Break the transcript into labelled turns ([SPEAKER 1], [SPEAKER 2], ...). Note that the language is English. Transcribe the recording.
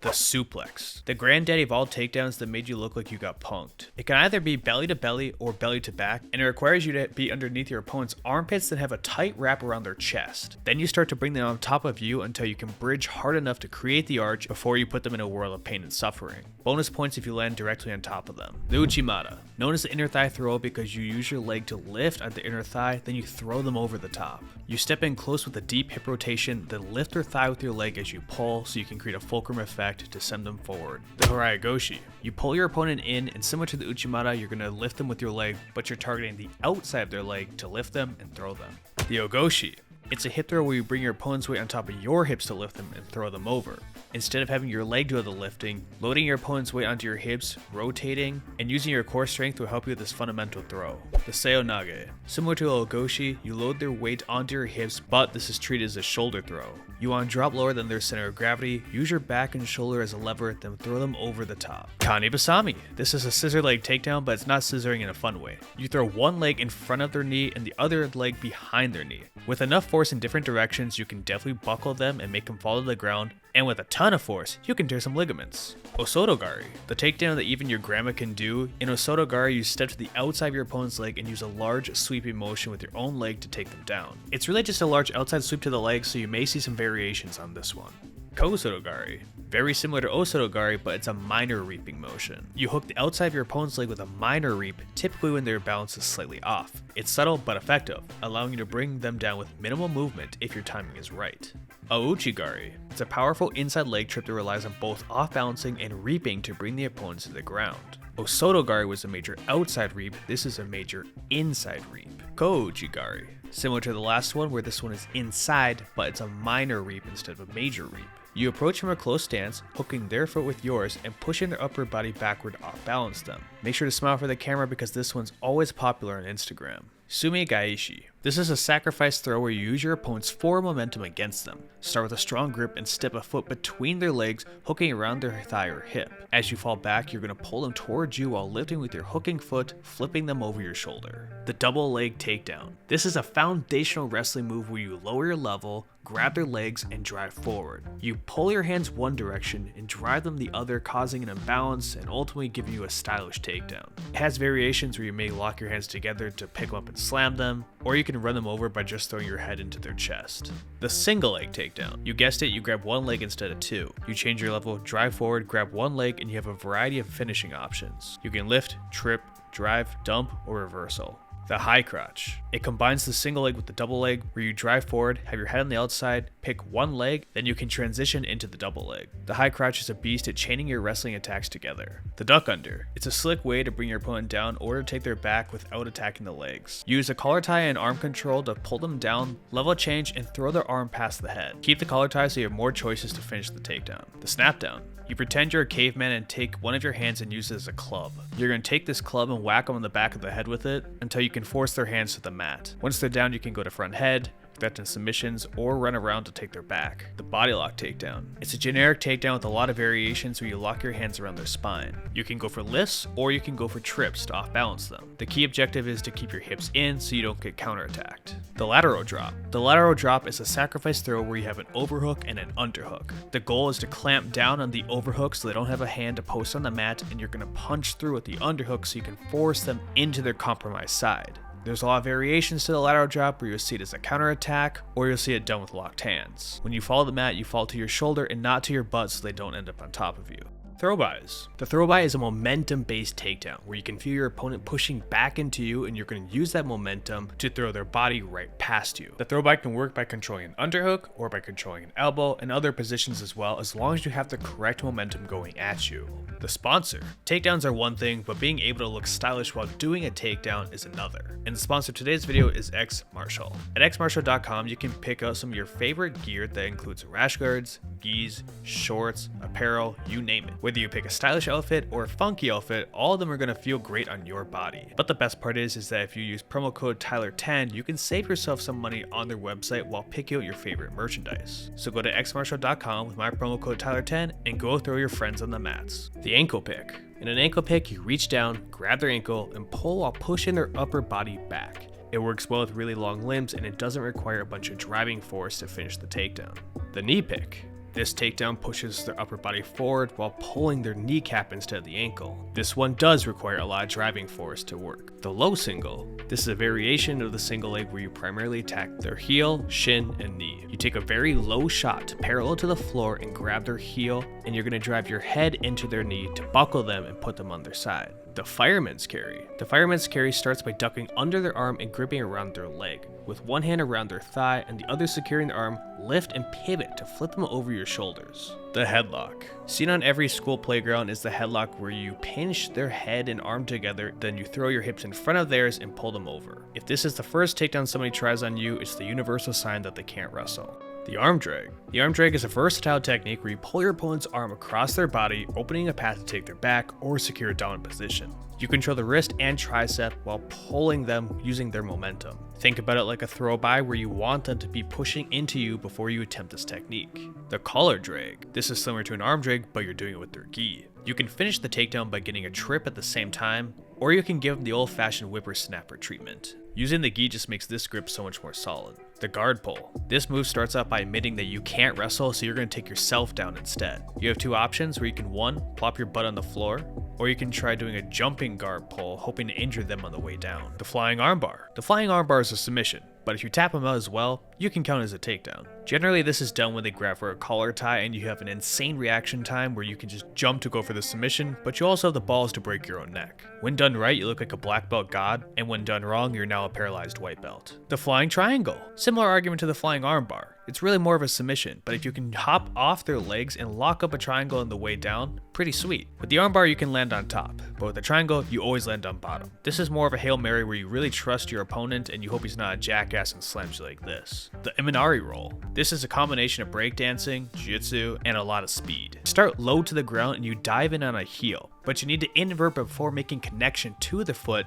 [SPEAKER 1] The suplex, the granddaddy of all takedowns that made you look like you got punked. It can either be belly to belly or belly to back, and it requires you to be underneath your opponent's armpits that have a tight wrap around their chest. Then you start to bring them on top of you until you can bridge hard enough to create the arch before you put them in a world of pain and suffering. Bonus points if you land directly on top of them. The Uchimata, known as the inner thigh throw because you use your leg to lift at the inner thigh, then you throw them over the top. You step in close with a deep hip rotation, then lift their thigh with your leg as you pull so you can create a fulcrum effect to send them forward. The Horaigoshi. You pull your opponent in, and similar to the Uchimata, you're going to lift them with your leg, but you're targeting the outside of their leg to lift them and throw them. The Ogoshi. It's a hip throw where you bring your opponent's weight on top of your hips to lift them and throw them over. Instead of having your leg do the lifting, loading your opponent's weight onto your hips, rotating, and using your core strength will help you with this fundamental throw. The Seonage. Similar to a Ogoshi, you load their weight onto your hips, but this is treated as a shoulder throw. You want to drop lower than their center of gravity, use your back and shoulder as a lever, then throw them over the top. Kane Basami. This is a scissor leg takedown, but it's not scissoring in a fun way. You throw one leg in front of their knee and the other leg behind their knee. With enough force in different directions, you can definitely buckle them and make them fall to the ground, and with a ton of force, you can tear some ligaments. Osotogari, the takedown that even your grandma can do. In Osotogari, you step to the outside of your opponent's leg and use a large sweeping motion with your own leg to take them down. It's really just a large outside sweep to the leg, so you may see some variations on this one. Kosotogari. Very similar to Osotogari, but it's a minor reaping motion. You hook the outside of your opponent's leg with a minor reap, typically when their balance is slightly off. It's subtle but effective, allowing you to bring them down with minimal movement if your timing is right. Ouchigari. It's a powerful inside leg trip that relies on both off-balancing and reaping to bring the opponents to the ground. Osotogari was a major outside reap, this is a major inside reap. Kouchigari. Similar to the last one where this one is inside, but it's a minor reap instead of a major reap. You approach from a close stance, hooking their foot with yours and pushing their upper body backward to off-balance them. Make sure to smile for the camera because this one's always popular on Instagram. Sumigaishi. This is a sacrifice throw where you use your opponent's forward momentum against them. Start with a strong grip and step a foot between their legs, hooking around their thigh or hip. As you fall back, you're going to pull them towards you while lifting with your hooking foot, flipping them over your shoulder. The double leg takedown. This is a foundational wrestling move where you lower your level, grab their legs, and drive forward. You pull your hands one direction and drive them the other, causing an imbalance and ultimately giving you a stylish takedown. It has variations where you may lock your hands together to pick them up and slam them, or you can run them over by just throwing your head into their chest. The single leg takedown. You guessed it, you grab one leg instead of two. You change your level, drive forward, grab one leg, and you have a variety of finishing options. You can lift, trip, drive, dump, or reversal. The high crotch. It combines the single leg with the double leg where you drive forward, have your head on the outside, pick one leg, then you can transition into the double leg. The high crotch is a beast at chaining your wrestling attacks together. The duck under. It's a slick way to bring your opponent down or to take their back without attacking the legs. Use a collar tie and arm control to pull them down, level change, and throw their arm past the head. Keep the collar tie so you have more choices to finish the takedown. The snap down. You pretend you're a caveman and take one of your hands and use it as a club. You're going to take this club and whack them on the back of the head with it until you can force their hands to the mat. Once they're down, you can go to front head, threaten submissions, or run around to take their back. The body lock takedown. It's a generic takedown with a lot of variations where you lock your hands around their spine. You can go for lifts or you can go for trips to off-balance them. The key objective is to keep your hips in so you don't get counterattacked. The lateral drop. The lateral drop is a sacrifice throw where you have an overhook and an underhook. The goal is to clamp down on the overhook so they don't have a hand to post on the mat, and you're going to punch through with the underhook so you can force them into their compromised side. There's a lot of variations to the lateral drop where you'll see it as a counterattack or you'll see it done with locked hands. When you fall to the mat, you fall to your shoulder and not to your butt so they don't end up on top of you. Throw-bys. The throw-by is a momentum-based takedown where you can feel your opponent pushing back into you and you're going to use that momentum to throw their body right past you. The throw-by can work by controlling an underhook or by controlling an elbow and other positions as well, as long as you have the correct momentum going at you. The sponsor. Takedowns are one thing, but being able to look stylish while doing a takedown is another. And the sponsor of today's video is Xmartial. At Xmartial.com, you can pick out some of your favorite gear that includes rash guards, gis, shorts, apparel, you name it. Whether you pick a stylish outfit or a funky outfit, all of them are going to feel great on your body. But the best part is that if you use promo code Tyler10, you can save yourself some money on their website while picking out your favorite merchandise. So go to Xmartial.com with my promo code Tyler10 and go throw your friends on the mats. The ankle pick. In an ankle pick, you reach down, grab their ankle, and pull while pushing their upper body back. It works well with really long limbs and it doesn't require a bunch of driving force to finish the takedown. The knee pick. This takedown pushes their upper body forward while pulling their kneecap instead of the ankle. This one does require a lot of driving force to work. The low single. This is a variation of the single leg where you primarily attack their heel, shin, and knee. You take a very low shot parallel to the floor and grab their heel, and you're going to drive your head into their knee to buckle them and put them on their side. The fireman's carry. The fireman's carry starts by ducking under their arm and gripping around their leg. With one hand around their thigh and the other securing their arm, lift and pivot to flip them over your shoulders. The headlock. Seen on every school playground is the headlock where you pinch their head and arm together, then you throw your hips in front of theirs and pull them over. If this is the first takedown somebody tries on you, it's the universal sign that they can't wrestle. The arm drag. The arm drag is a versatile technique where you pull your opponent's arm across their body, opening a path to take their back or secure a down position. You control the wrist and tricep while pulling them using their momentum. Think about it like a throw by where you want them to be pushing into you before you attempt this technique. The collar drag. This is similar to an arm drag, but you're doing it with their gi. You can finish the takedown by getting a trip at the same time, or you can give them the old-fashioned whippersnapper treatment. Using the gi just makes this grip so much more solid. The guard pull. This move starts out by admitting that you can't wrestle, so you're going to take yourself down instead. You have two options where you can 1. Plop your butt on the floor, or you can try doing a jumping guard pull, hoping to injure them on the way down. The flying armbar. The flying armbar is a submission, but if you tap them out as well, you can count as a takedown. Generally, this is done when they grab for a collar tie and you have an insane reaction time where you can just jump to go for the submission, but you also have the balls to break your own neck. When done right, you look like a black belt god, and when done wrong, you're now a paralyzed white belt. The flying triangle. Similar argument to the flying armbar. It's really more of a submission, but if you can hop off their legs and lock up a triangle on the way down, pretty sweet. With the armbar, you can land on top, but with the triangle, you always land on bottom. This is more of a Hail Mary where you really trust your opponent and you hope he's not a jackass and slams you like this. The Imanari roll. This is a combination of breakdancing, Jitsu, and a lot of speed. Start low to the ground and you dive in on a heel, but you need to invert before making connection to the foot